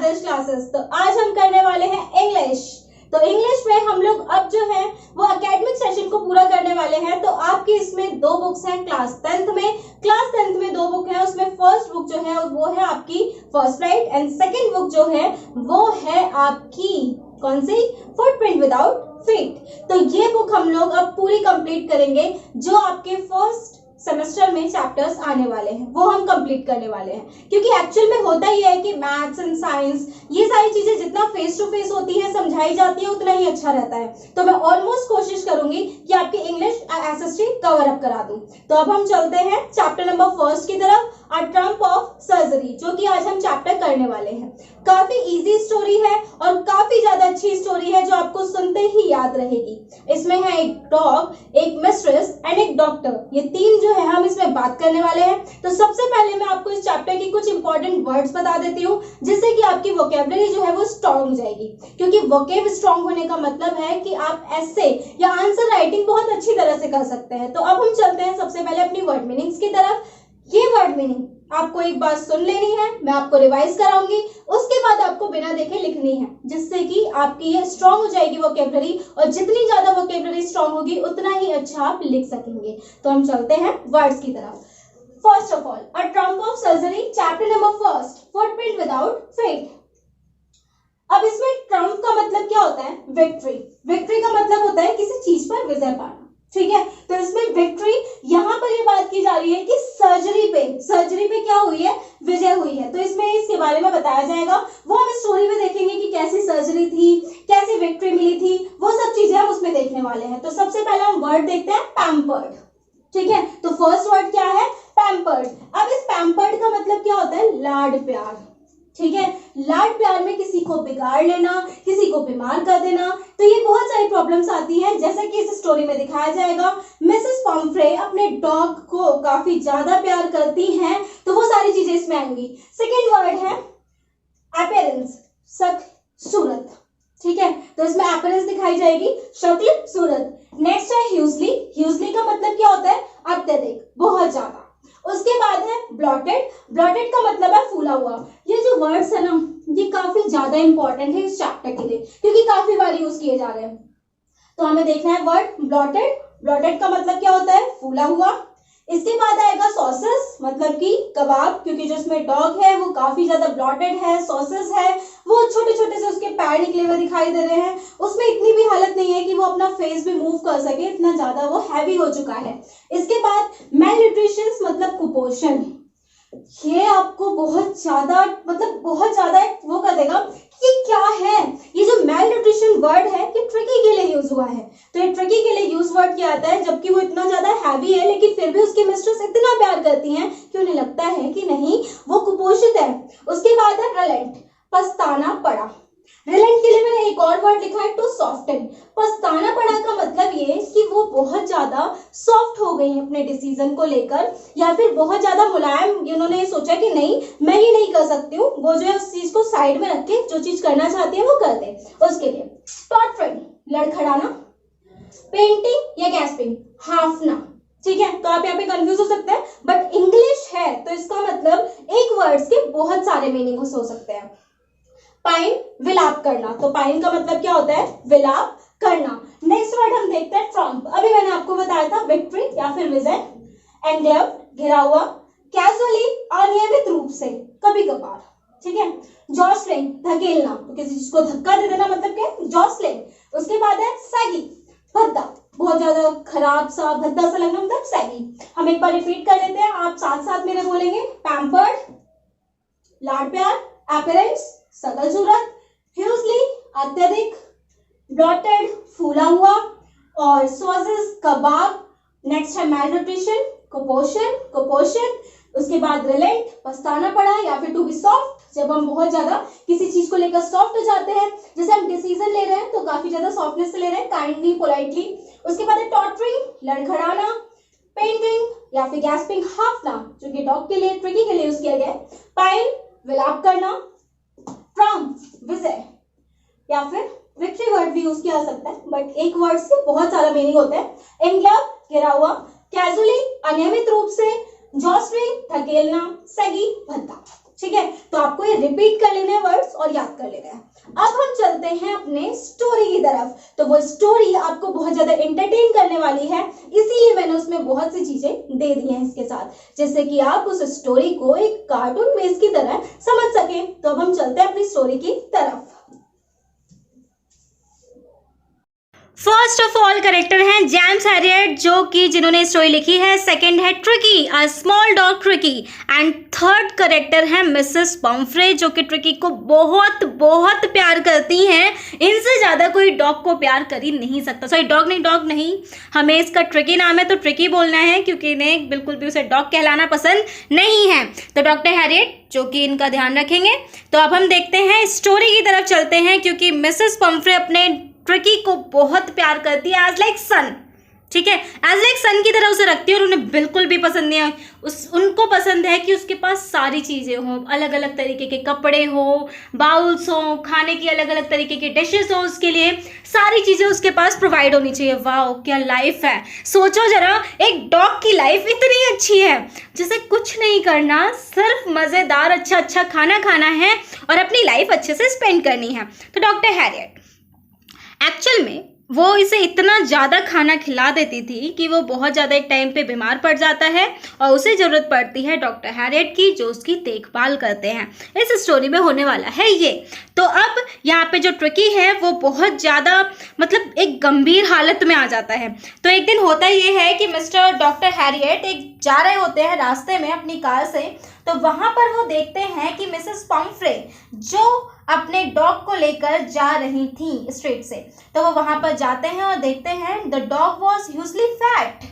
आदर्श classes. तो आज हम करने वाले हैं इंग्लिश। तो इंग्लिश में हम लोग अब जो है वो एकेडमिक सेशन को पूरा करने वाले हैं। तो आपकी इसमें दो बुक्स हैं क्लास 10th में दो बुक है। उसमें फर्स्ट बुक जो है वो है आपकी first right and second book जो है वो है आपकी कौन सी, फुटप्रिंट विदाउट फीट। तो ये बुक हम लोग अब पूरी कंप्लीट करेंगे। जो आपके फर्स्ट सेमेस्टर में चैप्टर्स आने वाले हैं वो हम कंप्लीट करने वाले हैं, क्योंकि एक्चुअल में होता ही है कि मैथ्स एंड साइंस ये सारी चीजें जितना फेस टू फेस होती है, समझाई जाती है, उतना ही अच्छा रहता है। तो मैं ऑलमोस्ट कोशिश करूंगी कि आपकी इंग्लिश एसएसटी कवर अप करा दूं। तो अब हम चलते हैं चैप्टर नंबर फर्स्ट की तरफ, अ ट्रम्प ऑफ सर्जरी, जो कि आज हम चैप्टर करने वाले हैं। काफी इजी स्टोरी है और काफी ज्यादा अच्छी स्टोरी है जो आपको सुनते ही याद रहेगी। इसमें है एक डॉग, एक मिस्ट्रेस एंड एक डॉक्टर, ये तीन जो है हम इसमें बात करने वाले हैं। तो सबसे पहले मैं आपको इस चैप्टर की कुछ इंपॉर्टेंट वर्ड्स बता देती हूँ, जिससे कि आपकी वोकेबलरी जो है वो स्ट्रांग हो जाएगी। क्योंकि वोकेब स्ट्रांग होने का मतलब है कि आप ऐसे या आंसर राइटिंग बहुत अच्छी तरह से कर सकते हैं। तो अब हम चलते हैं सबसे पहले अपनी वर्ड मीनिंग्स की तरफ। ये वर्ड मीनिंग आपको एक बार सुन लेनी है, मैं आपको रिवाइज कराऊंगी, उसके बाद आपको बिना देखे लिखनी है, जिससे कि आपकी ये स्ट्रांग हो जाएगी वोकेबलरी। और जितनी ज्यादा वोकेबलरी स्ट्रांग होगी उतना ही अच्छा आप लिख सकेंगे। तो हम चलते हैं वर्ड्स की तरफ। First of all, a Trump of surgery, chapter number first, footprint without feet. अब इसमें ट्रम्प का मतलब क्या होता है, विक्ट्री। विक्ट्री का मतलब होता है किसी चीज पर विजय पाना, ठीक है। तो इसमें विक्ट्री, यहाँ पर ये बात की जा रही है कि सर्जरी पे क्या हुई है, विजय हुई है। तो इसमें इसके बारे में बताया जाएगा, वो हम स्टोरी में देखेंगे कि कैसी सर्जरी थी, कैसी विक्ट्री मिली थी, वो सब चीजें हम उसमें देखने वाले हैं। तो सबसे पहले हम वर्ड देखते हैं पैम्पर्ड, ठीक है। तो फर्स्ट वर्ड क्या है, पैम्पर्ड। अब इस पैम्पर्ड का मतलब क्या होता है, लाड प्यार, ठीक है। लाड प्यार में किसी को बिगाड़ लेना, किसी को बीमार कर देना। तो ये बहुत सारी प्रॉब्लम्स आती हैं, जैसे कि इस स्टोरी में दिखाया जाएगा। मिसेस पॉम्फ्रे अपने डॉग को काफी ज्यादा प्यार करती हैं, तो वो सारी चीजें इसमें आएंगी। सेकेंड वर्ड है अपीयरेंस, शक्ल सूरत, ठीक है। तो इसमें अपीयरेंस दिखाई जाएगी, शक्ल सूरत। नेक्स्ट है ह्यूजली। ह्यूजली का मतलब क्या होता है, अत्यधिक, बहुत ज्यादा। उसके बाद है ब्लॉटेड। ब्लॉटेड का मतलब है फूला हुआ। ये जो वर्ड्स है ना, ये काफी ज्यादा इंपॉर्टेंट है इस चैप्टर के लिए, क्योंकि काफी बार यूज किए जा रहे हैं। तो हमें देखना है वर्ड ब्लॉटेड। ब्लॉटेड का मतलब क्या होता है, फूला हुआ। इसके बाद आएगा सॉसेस, मतलब कि कबाब, क्योंकि जो इसमें डॉग है वो काफी ज्यादा ब्लॉटेड है। सॉसेस है, वो छोटे छोटे से उसके पैर निकले हुए दिखाई दे रहे हैं। उसमें इतनी भी हालत नहीं है कि वो अपना फेस भी मूव कर सके, इतना ज्यादा वो हैवी हो चुका है। इसके बाद मेल न्यूट्रिशन, मतलब कुपोषण। ये आपको बहुत ज्यादा वो कर देगा कि क्या है ये जो मेल न्यूट्रिशन वर्ड है, ये ट्रिकी के लिए यूज हुआ है। तो ये ट्रिकी के लिए यूज वर्ड क्या आता है, जबकि वो इतना ज्यादा हैवी है लेकिन फिर भी उसकी मिस्ट्रेस इतना प्यार करती हैं कि उन्हें लगता है कि नहीं वो कुपोषित है। उसके बाद है रिलेंट, पछताना पड़ा। रिलेंट के लिए मैंने एक और वर्ड लिखा है, टू सॉफ्टन। पछताना पड़ा का मतलब ये कि वो बहुत ज्यादा सॉफ्ट हो गई है अपने डिसीजन को लेकर, या फिर बहुत ज्यादा मुलायम, उन्होंने ये सोचा कि नहीं मैं ये नहीं कर सकती हूँ, वो जो है उस चीज को साइड में रख के जो चीज करना चाहती है वो कर दे। उसके लिए टॉटरिंग, लड़खड़ाना। पेंटिंग या गैस्पिंग, हाफना, ठीक है। तो आप यहाँ पे कंफ्यूज हो सकते हैं, बट इंग्लिश है तो इसका मतलब एक वर्ड्स के बहुत सारे मीनिंग्स हो सकते हैं। पाइन, विलाप करना। तो पाइन का मतलब क्या होता है, विलाप करना। नेक्स्ट वर्ड हम देखते हैं ट्रम्प। अभी मैंने आपको बताया था विक्ट्री या फिर विजय। एनग्लव, घिरा हुआ। कैजुअली, अनियमित रूप से, कभी कभार, ठीक है। जॉसलिंग, धकेलना, तो किसी चीज को धक्का दे देना मतलब क्या, जॉसलिंग। उसके बाद है सैगी, भद्दा, बहुत ज्यादा खराब सा, भद्दा सा लगना मतलब सैगी। हम एक बार रिपीट कर लेते हैं, आप साथ साथ मेरे बोलेंगे। पैम्पर्ड, लाड प्यार। अपीयरेंस, सकल सूरत। ह्यूजली, अत्यधिक। ब्लॉटेड, फूला हुआ। और सॉसेस, कबाब। नेक्स्ट है मेल न्यूट्रिशन, कुपोषण। उसके बाद रिलेंट, पछताना पड़ा, या फिर टू बी सॉफ्ट, जब हम बहुत ज्यादा किसी चीज को लेकर सॉफ्ट हो जाते हैं, जैसे हम डिसीजन ले रहे हैं तो काफी ज्यादा सॉफ्टनेस से ले रहे हैं, काइंडली, पोलाइटली। उसके बाद है टॉटरिंग, लड़खड़ाना। पेंटिंग या फिर गैस्पिंग, हाफना, जो कि डॉग के लिए, ट्रिकी के लिए यूज किया गया है। पाइन, विलाप करना। ट्रम्प, विजय या फिर विक्ट्री वर्ड भी यूज किया जा सकता है, बट एक वर्ड से बहुत सारा मीनिंग होता है। एंग्लव, घिरा हुआ। कैजुअली, अनियमित रूप से। जॉस्ट्रिंग, धकेलना। सगी, भद्दा, ठीक है, तो आपको ये रिपीट कर लेने हैं वर्ड्स और याद कर लेने हैं। अब हम चलते हैं अपने स्टोरी की तरफ। तो वो स्टोरी आपको बहुत ज्यादा एंटरटेन करने वाली है, इसीलिए मैंने उसमें बहुत सी चीजें दे दी हैं इसके साथ, जैसे कि आप उस स्टोरी को एक कार्टून बेस की तरह समझ सके। तो अब हम चलते हैं अपनी स्टोरी की तरफ। फर्स्ट ऑफ ऑल करेक्टर हैं जेम्स हैरियट, जो कि जिन्होंने स्टोरी लिखी है। सेकंड है tricky, a small dog tricky. And third character है मिसेस पम्फ्रे, जो कि ट्रिकी को बहुत बहुत प्यार करती हैं। इनसे ज़्यादा कोई डॉग को प्यार कर ही नहीं सकता। सॉरी, डॉग नहीं, हमें इसका ट्रिकी नाम है तो ट्रिकी बोलना है, क्योंकि इन्हें बिल्कुल भी उसे डॉग कहलाना पसंद नहीं है। तो डॉक्टर हैरियट जो कि इनका ध्यान रखेंगे। तो अब हम देखते हैं स्टोरी की तरफ चलते हैं, क्योंकि मिसेस पम्फ्रे अपने ट्रिकी को बहुत प्यार करती है, एज लाइक सन। ठीक है, एज लाइक सन की तरह उसे रखती है और उन्हें बिल्कुल भी पसंद नहीं है। उनको पसंद है कि उसके पास सारी चीज़ें हों, अलग अलग तरीके के कपड़े हो, बाउल्स हो, खाने की अलग अलग तरीके की डिशेस हो, उसके लिए सारी चीज़ें उसके पास प्रोवाइड होनी चाहिए। वाह क्या लाइफ है! सोचो जरा, एक डॉग की लाइफ इतनी अच्छी है, जिसे कुछ नहीं करना, सिर्फ मज़ेदार अच्छा खाना खाना है और अपनी लाइफ अच्छे से स्पेंड करनी है। तो डॉक्टर हैरियट एक्चुअल में वो इसे इतना ज़्यादा खाना खिला देती थी कि वो बहुत ज़्यादा एक टाइम पे बीमार पड़ जाता है और उसे ज़रूरत पड़ती है डॉक्टर हैरियट की, जो उसकी देखभाल करते हैं। इस स्टोरी में होने वाला है ये। तो अब यहाँ पे जो ट्रिकी है वो बहुत ज़्यादा मतलब एक गंभीर हालत में आ जाता है। तो एक दिन होता ये है कि मिस्टर डॉक्टर हैरियट एक जा रहे होते हैं रास्ते में अपनी कार से। तो वहाँ पर वो देखते हैं कि मिसेस पम्फ्रे जो अपने डॉग को लेकर जा रही थी स्ट्रीट से, तो वो वहां पर जाते हैं और देखते हैं the dog was hugely fat.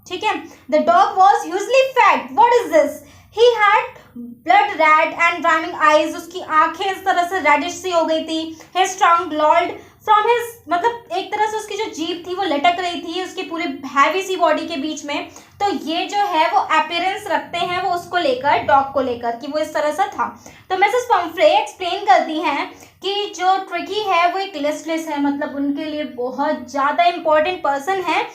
ठीक है, the dog was hugely fat. What is this? He had blood red and driving eyes. उसकी आंखें इस तरह से रेडिश सी हो गई थी। हिज टंग लॉल्ड फ्रॉम हिज, मतलब एक तरह से उसकी जो जीभ थी वो लटक रही थी उसकी पूरे हैवी सी बॉडी के बीच में। तो ये जो है वो अपीयरेंस रखते हैं वो उसको लेकर, डॉग को लेकर, कि वो इस तरह से था। तो मिसेस पम्फ्रे एक्सप्लेन करती हैं कि जो ट्रिकी है वो एक लिस्टलेस है, मतलब उनके लिए बहुत ज़्यादा इंपॉर्टेंट पर्सन है,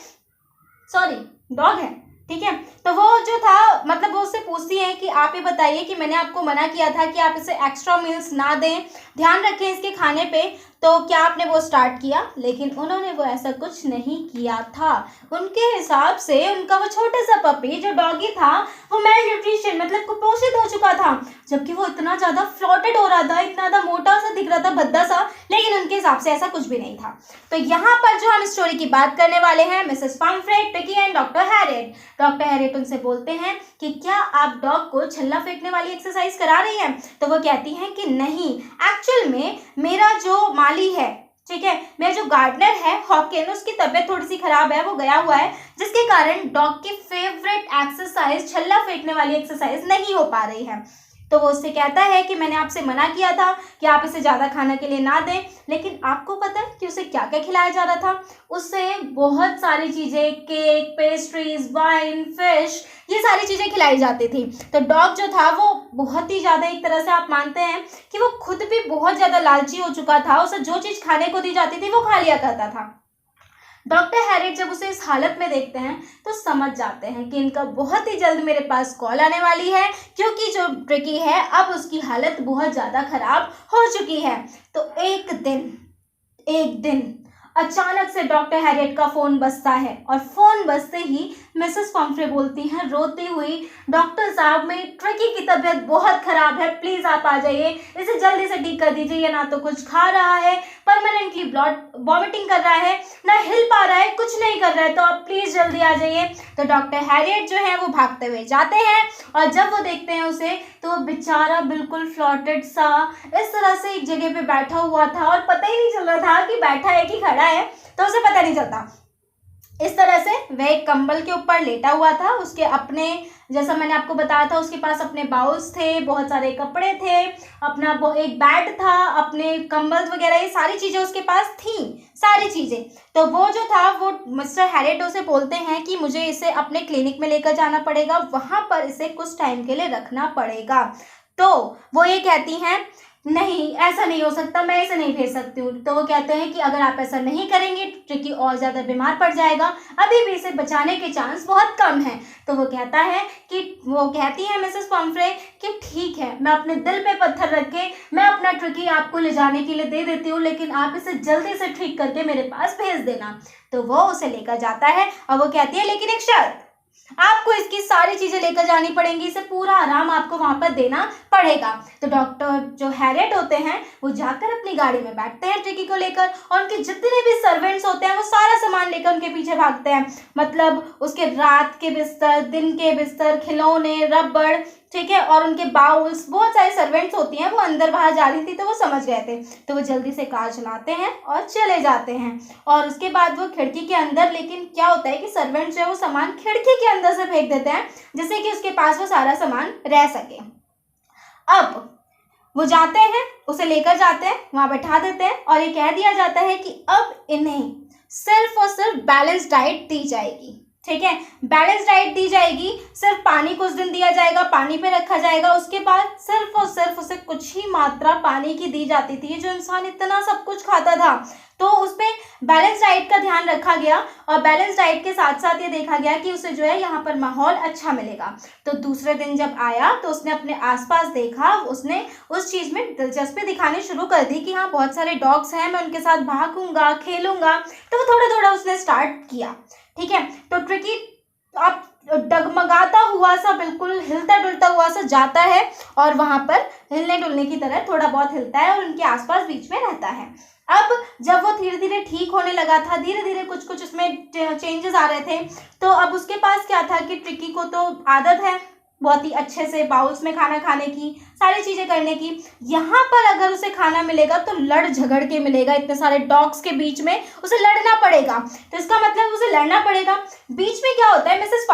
सॉरी डॉग है। ठीक है, तो वो जो था मतलब वो उससे पूछती है कि आप ये बताइए कि मैंने आपको मना किया था कि आप इसे एक्स्ट्रा मील्स ना दें, ध्यान रखें इसके खाने पे, तो क्या आपने वो स्टार्ट किया? लेकिन उन्होंने वो ऐसा कुछ नहीं किया था। उनके हिसाब से उनका वो छोटा सा पपी जो डॉगी था वो मेल न्यूट्रिशन मतलब कुपोषित हो चुका था, जबकि वो इतना ज़्यादा फ्लॉटेड हो रहा था, इतना ज़्यादा मोटा सा दिख रहा था, भद्दा सा, लेकिन उनके हिसाब से ऐसा कुछ भी नहीं था। तो यहाँ पर जो हम स्टोरी की बात करने वाले हैं, Mrs Pomfrey, tricky and doctor Harriet. Doctor Harriet उनसे बोलते हैं कि क्या आप डॉग को छल्ला फेंकने वाली एक्सरसाइज करा रही हैं? तो वो कहती हैं कि नहीं, एक्चुअल में मेरा जो माली है, ठीक है, मेरा जो गार्डनर है हॉकिन, उसकी तबीयत थोड़ी सी खराब है, वो गया हुआ है, जिसके कारण डॉग की फेवरेट एक्सरसाइज छल्ला फेंकने वाली एक्सरसाइज नहीं हो पा रही है। तो वो उससे कहता है कि मैंने आपसे मना किया था कि आप इसे ज़्यादा खाना के लिए ना दें, लेकिन आपको पता है कि उसे क्या क्या खिलाया जा रहा था? उससे बहुत सारी चीज़ें, केक, पेस्ट्रीज, वाइन, फिश, ये सारी चीज़ें खिलाई जाती थी। तो डॉग जो था वो बहुत ही ज़्यादा, एक तरह से आप मानते हैं कि वो खुद भी बहुत ज़्यादा लालची हो चुका था। उसे जो चीज़ खाने को दी जाती थी वो खा लिया करता था। डॉक्टर हैरियट जब उसे इस हालत में देखते हैं तो समझ जाते हैं कि इनका बहुत ही जल्द मेरे पास कॉल आने वाली है, क्योंकि जो ट्रिकी है अब उसकी हालत बहुत ज़्यादा खराब हो चुकी है। तो एक दिन अचानक से डॉक्टर हैरियट का फ़ोन बजता है और फ़ोन बजते ही मिसेस पम्फ्रे बोलती हैं रोती हुई, डॉक्टर साहब मेरी ट्रिकी की तबीयत बहुत ख़राब है, प्लीज़ आप आ जाइए, इसे जल्दी से ठीक कर दीजिए। ये ना तो कुछ खा रहा है, परमानेंटली वॉमिटिंग कर रहा है, ना हिल पा रहा है, कुछ नहीं कर रहा है, तो आप प्लीज़ जल्दी आ जाइए। तो डॉक्टर हैरियट जो है वो भागते हुए जाते हैं और जब वो देखते हैं उसे तो वो बेचारा बिल्कुल फ्लॉटेड सा इस तरह से एक जगह पे बैठा हुआ था और पता ही नहीं चल रहा था कि बैठा है कि खड़ा है, तो उसे पता नहीं चलता। इस तरह से वह एक कंबल के ऊपर लेटा हुआ था। उसके अपने, जैसा मैंने आपको बताया था, उसके पास अपने बाउल्स थे, बहुत सारे कपड़े थे, अपना एक बेड था, अपने कंबल वगैरह, ये सारी चीज़ें उसके पास थी, सारी चीज़ें। तो वो जो था वो मिस्टर हैरियट उसे बोलते हैं कि मुझे इसे अपने क्लिनिक में लेकर जाना पड़ेगा, वहाँ पर इसे कुछ टाइम के लिए रखना पड़ेगा। तो वो ये कहती हैं नहीं, ऐसा नहीं हो सकता, मैं इसे नहीं भेज सकती हूँ। तो वो कहते हैं कि अगर आप ऐसा नहीं करेंगे ट्रिकी और ज़्यादा बीमार पड़ जाएगा, अभी भी इसे बचाने के चांस बहुत कम हैं। तो वो कहती है मिसेस पम्फ्रे कि ठीक है, मैं अपने दिल पे पत्थर रख के मैं अपना ट्रिकी आपको ले जाने के लिए दे देती हूँ, लेकिन आप इसे जल्दी से ठीक करके मेरे पास भेज देना। तो वो उसे लेकर जाता है और वो कहती है लेकिन एक शर्त, आपको इसकी सारी चीजें लेकर जानी पड़ेंगी, इसे पूरा आराम आपको वहां पर देना पड़ेगा। तो डॉक्टर जो हैरियट होते हैं वो जाकर अपनी गाड़ी में बैठते हैं ट्रिकी को लेकर, और उनके जितने भी सर्वेंट्स होते हैं वो सारा सामान लेकर उनके पीछे भागते हैं। मतलब उसके रात के बिस्तर, दिन के बिस्तर, खिलौने, रबड़, ठीक है, और उनके बाउल्स, बहुत सारे सर्वेंट्स होती हैं, वो अंदर बाहर जा रही थी तो वो समझ गए थे। तो वो जल्दी से कार चलाते हैं और चले जाते हैं। और उसके बाद वो खिड़की के अंदर, लेकिन क्या होता है कि सर्वेंट्स जो है वो सामान खिड़की के अंदर से फेंक देते हैं जिससे कि उसके पास वो सारा सामान रह सके। अब वो जाते हैं, उसे लेकर जाते हैं, वहां बैठा देते हैं और ये कह दिया जाता है कि अब इन्हें सिर्फ और सिर्फ बैलेंस डाइट दी जाएगी। ठीक है, बैलेंस डाइट दी जाएगी, सिर्फ पानी कुछ दिन दिया जाएगा, पानी पे रखा जाएगा। उसके बाद सिर्फ और सिर्फ उसे कुछ ही मात्रा पानी की दी जाती थी। जो इंसान इतना सब कुछ खाता था तो उस पर बैलेंस डाइट का ध्यान रखा गया, और बैलेंस डाइट के साथ साथ ये देखा गया कि उसे जो है यहाँ पर माहौल अच्छा मिलेगा। तो दूसरे दिन जब आया तो उसने अपने आसपास देखा, उसने उस चीज़ में दिलचस्पी दिखानी शुरू कर दी कि हाँ बहुत सारे डॉग्स हैं, मैं उनके साथ भागूंगा, खेलूंगा। तो वो थोड़ा थोड़ा उसने स्टार्ट किया। ठीक है, तो ट्रिकी आप डगमगाता हुआ सा, बिल्कुल हिलता डुलता हुआ सा जाता है और वहां पर हिलने डुलने की तरह थोड़ा बहुत हिलता है और उनके आसपास बीच में रहता है। अब जब वो धीरे धीरे ठीक होने लगा था, धीरे धीरे कुछ कुछ उसमें चेंजेस आ रहे थे, तो अब उसके पास क्या था कि ट्रिकी को तो आदत है बहुत ही अच्छे से बाउल्स में खाना खाने की, सारी चीज़ें करने की। यहाँ पर अगर उसे खाना मिलेगा तो लड़ झगड़ के मिलेगा, इतने सारे डॉग्स के बीच में उसे लड़ना पड़ेगा। तो इसका मतलब उसे लड़ना पड़ेगा। बीच में क्या होता है, मिसेस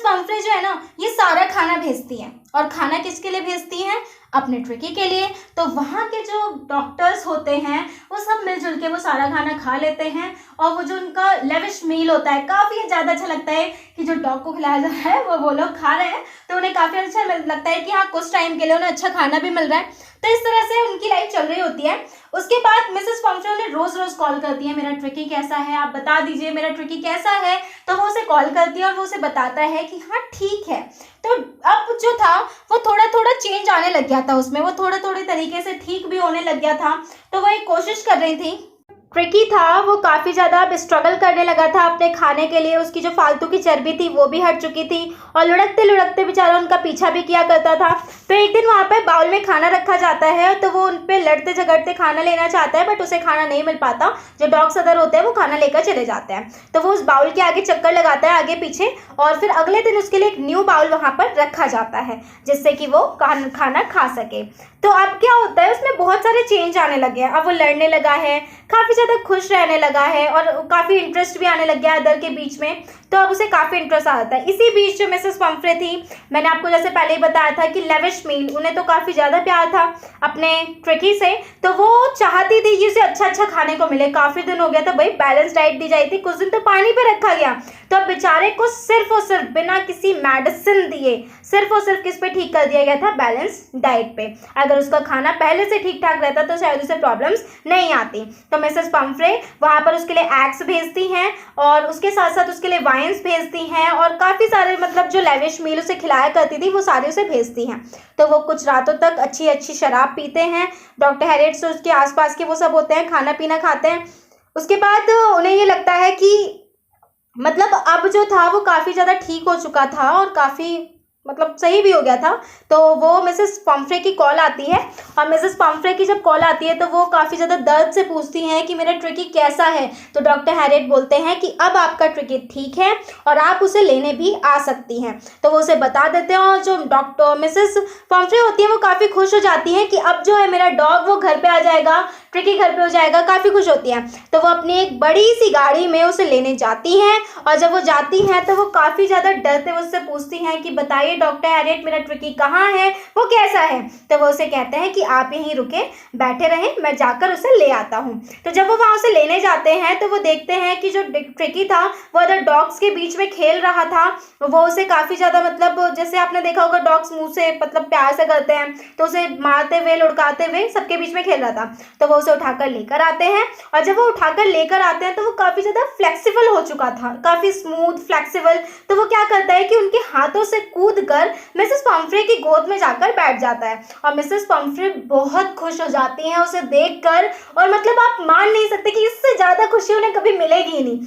पम्फ्रे जो है ना, ये सारा खाना भेजती है, और खाना किसके लिए भेजती हैं, अपने ट्रिकी के लिए। तो वहाँ के जो डॉक्टर्स होते हैं वो सब मिलजुल के वो सारा खाना खा लेते हैं, और वो जो उनका लेविश मील होता है काफ़ी ज़्यादा अच्छा लगता है कि जो डॉग को खिलाया जा रहा है वो लोग खा रहे हैं, तो उन्हें काफ़ी अच्छा लगता है कि हाँ कुछ टाइम के लिए उन्हें अच्छा खाना भी मिल रहा है। तो इस तरह से उनकी लाइफ चल रही होती है। उसके बाद मिसेस पम्फ्रे उन्हें रोज़ रोज़ कॉल करती है, मेरा ट्रिकी कैसा है, आप बता दीजिए मेरा ट्रिकी कैसा है। तो वो उसे कॉल करती है और वो उसे बताता है कि हाँ ठीक है। तो अब जो था वो थोड़ा थोड़ा चेंज आने लग गया था उसमें, वो थोड़े थोड़े तरीके से ठीक भी होने लग गया था। तो वो एक कोशिश कर रही थी। ट्रिकी था वो काफ़ी ज़्यादा अब स्ट्रगल करने लगा था अपने खाने के लिए, उसकी जो फालतू की चर्बी थी वो भी हट चुकी थी, और लुढ़कते लुढ़कते बेचारा उनका पीछा भी किया करता था। तो एक दिन वहाँ पे बाउल में खाना रखा जाता है, तो वो उन पे लड़ते झगड़ते खाना लेना चाहता है, बट उसे खाना नहीं मिल पाता। जो डॉग्स अदर होते हैं वो खाना लेकर चले जाते हैं, तो वो उस बाउल के आगे चक्कर लगाता है आगे पीछे, और फिर अगले दिन उसके लिए एक न्यू बाउल वहाँ पर रखा जाता है जिससे कि वो खाना खा सके। तो अब क्या होता है, उसमें बहुत सारे चेंज आने लगे हैं। अब वो लड़ने लगा है, काफ़ी ज़्यादा खुश रहने लगा है, और काफ़ी इंटरेस्ट भी आने लग गया अदर के बीच में। तो अब उसे काफ़ी इंटरेस्ट आता है। इसी बीच जो मिसेस पम्फ्रे थी, मैंने आपको जैसे पहले ही बताया था कि लेविश मील, उन्हें तो काफ़ी ज़्यादा प्यार था अपने ट्रिकी से, तो वो चाहती थी कि उसे अच्छा अच्छा खाने को मिले। काफ़ी दिन हो गया था भाई, बैलेंस डाइट दी जाती थी, कुछ दिन तो पानी पे रखा गया। तो अब बेचारे को सिर्फ और सिर्फ बिना किसी मेडिसिन दिए सिर्फ और सिर्फ किस पे ठीक कर दिया गया था, बैलेंस डाइट पे। अगर उसका खाना पहले से ठीक ठाक रहता तो शायद उसे प्रॉब्लम्स नहीं आती। तो मिसेस पम्फ्रे वहाँ पर उसके लिए एग्स भेजती हैं, और उसके साथ साथ उसके लिए वाइन्स भेजती हैं, और काफ़ी सारे मतलब जो लेविश मील उसे खिलाया करती थी वो सारी उसे भेजती हैं। तो वो कुछ रातों तक अच्छी अच्छी शराब पीते हैं। डॉक्टर हैरियट से उसके आसपास के वो सब होते हैं, खाना पीना खाते हैं। उसके बाद उन्हें ये लगता है कि मतलब अब जो था वो काफ़ी ज़्यादा ठीक हो चुका था और काफ़ी मतलब सही भी हो गया था। तो वो मिसेस पम्फ्रे की कॉल आती है, और मिसेस पम्फ्रे की जब कॉल आती है तो वो काफ़ी ज़्यादा दर्द से पूछती हैं कि मेरा ट्रिकी कैसा है। तो डॉक्टर हैरियट बोलते हैं कि अब आपका ट्रिकी ठीक है और आप उसे लेने भी आ सकती हैं। तो वो उसे बता देते हैं, और जो डॉक्टर मिसेस पम्फ्रे होती हैं वो काफ़ी खुश हो जाती हैं कि अब जो है मेरा डॉग वो घर पर आ जाएगा, ट्रिकी घर पे हो जाएगा, काफ़ी खुश होती हैं। तो वो अपनी एक बड़ी सी गाड़ी में उसे लेने जाती हैं, और जब वो जाती हैं तो वो काफ़ी ज़्यादा डरते हुए उससे पूछती हैं कि बताइए डॉक्टर हैरियट मेरा ट्रिकी कहाँ है, वो कैसा है। तो वो उसे कहते हैं कि आप यहीं रुके बैठे रहें, मैं जाकर उसे ले आता हूँ। तो जब वो वहाँ उसे लेने जाते हैं तो वो देखते हैं कि जो ट्रिकी था वो अदर डॉग्स के बीच में खेल रहा था। वो उसे काफ़ी ज़्यादा मतलब जैसे आपने देखा होगा डॉग्स मुंह से मतलब प्यार से करते हैं, तो उसे मारते हुए लुढ़काते हुए सबके बीच में खेल रहा था। तो वो उसे उठाकर लेकर आते हैं और जब वो उठाकर लेकर आते हैं तो वो काफ़ी ज़्यादा फ्लेक्सिबल हो चुका था, काफ़ी स्मूथ फ्लेक्सिबल। तो वो क्या करता है कि उनके हाथों से कूद कर मिसेस पम्फ्रे की गोद में जाकर बैठ जाता है और मिसेस पम्फ्रे बहुत खुश हो जाती हैं उसे देखकर, और मतलब आप मान नहीं सकते कि इससे ज़्यादा खुशी उन्हें कभी मिलेगी ही नहीं।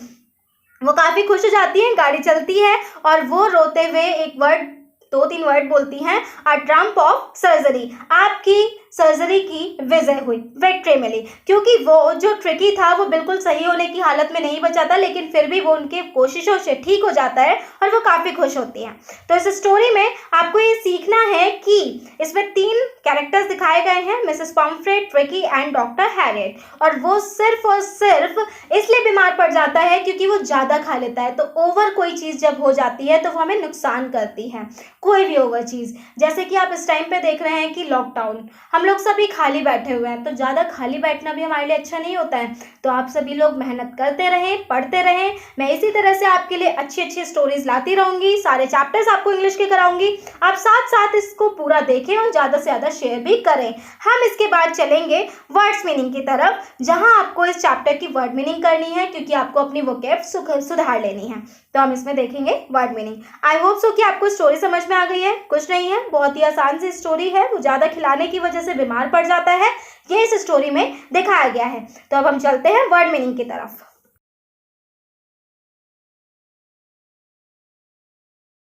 वो काफ़ी खुश हो जाती हैं, गाड़ी चलती है और वो रोते हुए एक वर्ड 2-3 वर्ड बोलती हैं, अ ट्रम्प ऑफ सर्जरी, आपकी सर्जरी की विजय हुई, विक्ट्री मिली। क्योंकि वो जो ट्रिकी था वो बिल्कुल सही होने की हालत में नहीं बचा था, लेकिन फिर भी वो उनकी कोशिशों से ठीक हो जाता है और वो काफ़ी खुश होती हैं। तो इस स्टोरी में आपको ये सीखना है कि इसमें 3 कैरेक्टर्स दिखाए गए हैं, Mrs Pomfrey, tricky and doctor Harriet, और वो सिर्फ और सिर्फ इसलिए बीमार पड़ जाता है क्योंकि वो ज़्यादा खा लेता है। तो ओवर कोई चीज़ जब हो जाती है तो वो हमें नुकसान करती है, कोई भी ओवर चीज़। जैसे कि आप इस टाइम पे देख रहे हैं कि लॉकडाउन, हम लोग सभी खाली बैठे हुए हैं, तो ज़्यादा खाली बैठना भी हमारे लिए अच्छा नहीं होता है। तो आप सभी लोग मेहनत करते रहें, पढ़ते रहें। मैं इसी तरह से आपके लिए अच्छी अच्छी स्टोरीज लाती रहूँगी, सारे चैप्टर्स आपको इंग्लिश के कराऊंगी। आप साथ साथ इसको पूरा देखें और ज़्यादा से ज़्यादा शेयर भी करें। हम इसके बाद चलेंगे वर्ड्स मीनिंग की तरफ, जहाँ आपको इस चैप्टर की वर्ड मीनिंग करनी है क्योंकि आपको अपनी वोकैब सुधार लेनी है। तो हम इसमें देखेंगे word meaning. I hope so कि आपको स्टोरी समझ में आ गई है। कुछ नहीं है, बहुत ही आसान सी स्टोरी है। वो ज़्यादा खिलाने की वजह से बीमार पड़ जाता है, ये इस स्टोरी में दिखाया गया है। तो अब हम चलते हैं वर्ड मीनिंग की तरफ।